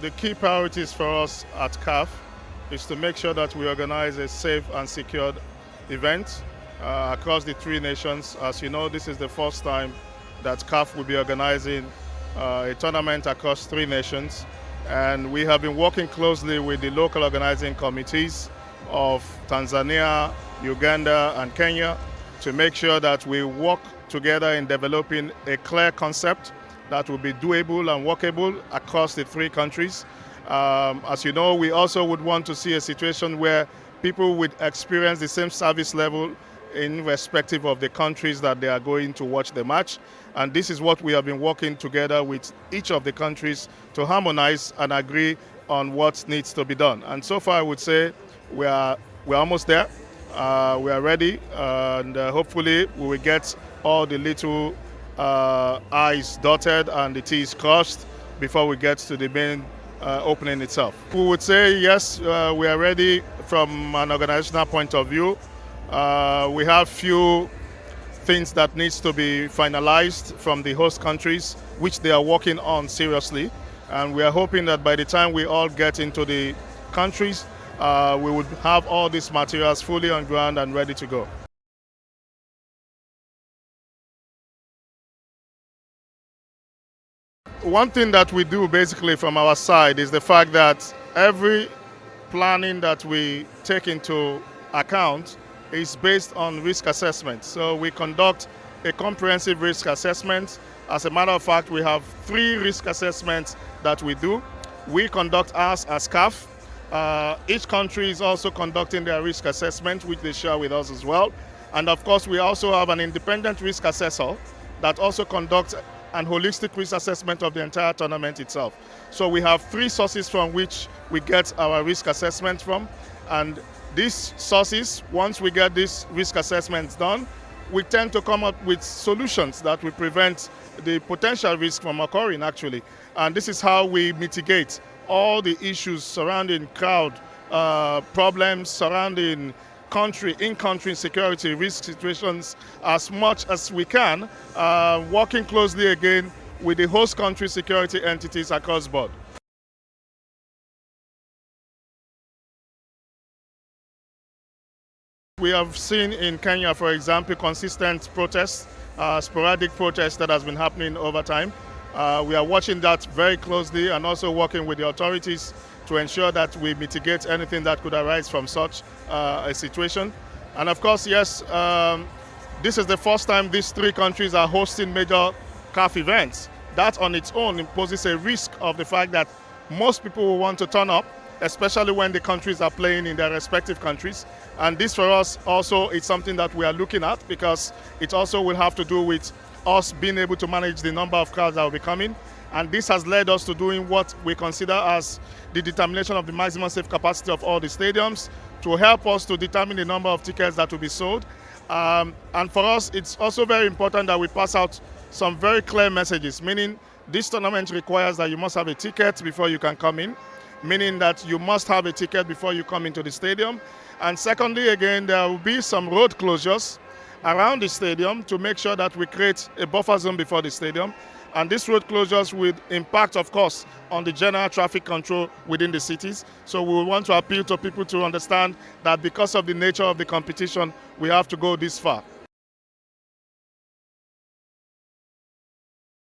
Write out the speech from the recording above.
the key priorities for us at CAF is to make sure that we organize a safe and secured event across the three nations. As you know, this is the first time that CAF will be organizing a tournament across three nations. And we have been working closely with the local organizing committees of Tanzania, Uganda, and Kenya to make sure that we work together in developing a clear concept that will be doable and workable across the three countries. As you know, we also would want to see a situation where people would experience the same service level in respective of the countries that they are going to watch the match. And this is what we have been working together with each of the countries to harmonize and agree on what needs to be done. And so far, I would say we're almost there. We are ready, and hopefully we will get all the little I's dotted and the T's crossed before we get to the main opening itself. We would say yes, we are ready from an organizational point of view. We have few things that needs to be finalized from the host countries, which they are working on seriously. And we are hoping that by the time we all get into the countries, we would have all these materials fully on ground and ready to go. One thing that we do basically from our side is the fact that every planning that we take into account is based on risk assessment. So we conduct a comprehensive risk assessment. As a matter of fact, we have 3 risk assessments that we do. We conduct ours as CAF. Each country is also conducting their risk assessment, which they share with us as well. And of course, we also have an independent risk assessor that also conducts an holistic risk assessment of the entire tournament itself. So we have 3 sources from which we get our risk assessment from. And these sources, once we get these risk assessments done, we tend to come up with solutions that will prevent the potential risk from occurring actually. And this is how we mitigate all the issues surrounding crowd problems, surrounding in-country security risk situations as much as we can, working closely again with the host country security entities across board. We have seen in Kenya, for example, consistent protests, sporadic protests that has been happening over time. We are watching that very closely and also working with the authorities to ensure that we mitigate anything that could arise from such a situation. And of course, yes, this is the first time these 3 countries are hosting major CAF events. That on its own imposes a risk of the fact that most people will want to turn up, especially when the countries are playing in their respective countries. And this for us also is something that we are looking at, because it also will have to do with us being able to manage the number of crowds that will be coming. And this has led us to doing what we consider as the determination of the maximum safe capacity of all the stadiums to help us to determine the number of tickets that will be sold. And for us, it's also very important that we pass out some very clear messages, meaning this tournament requires that you must have a ticket before you can come in, meaning that you must have a ticket before you come into the stadium. And secondly, again, there will be some road closures around the stadium to make sure that we create a buffer zone before the stadium. And these road closures will impact, of course, on the general traffic control within the cities. So we want to appeal to people to understand that because of the nature of the competition, we have to go this far.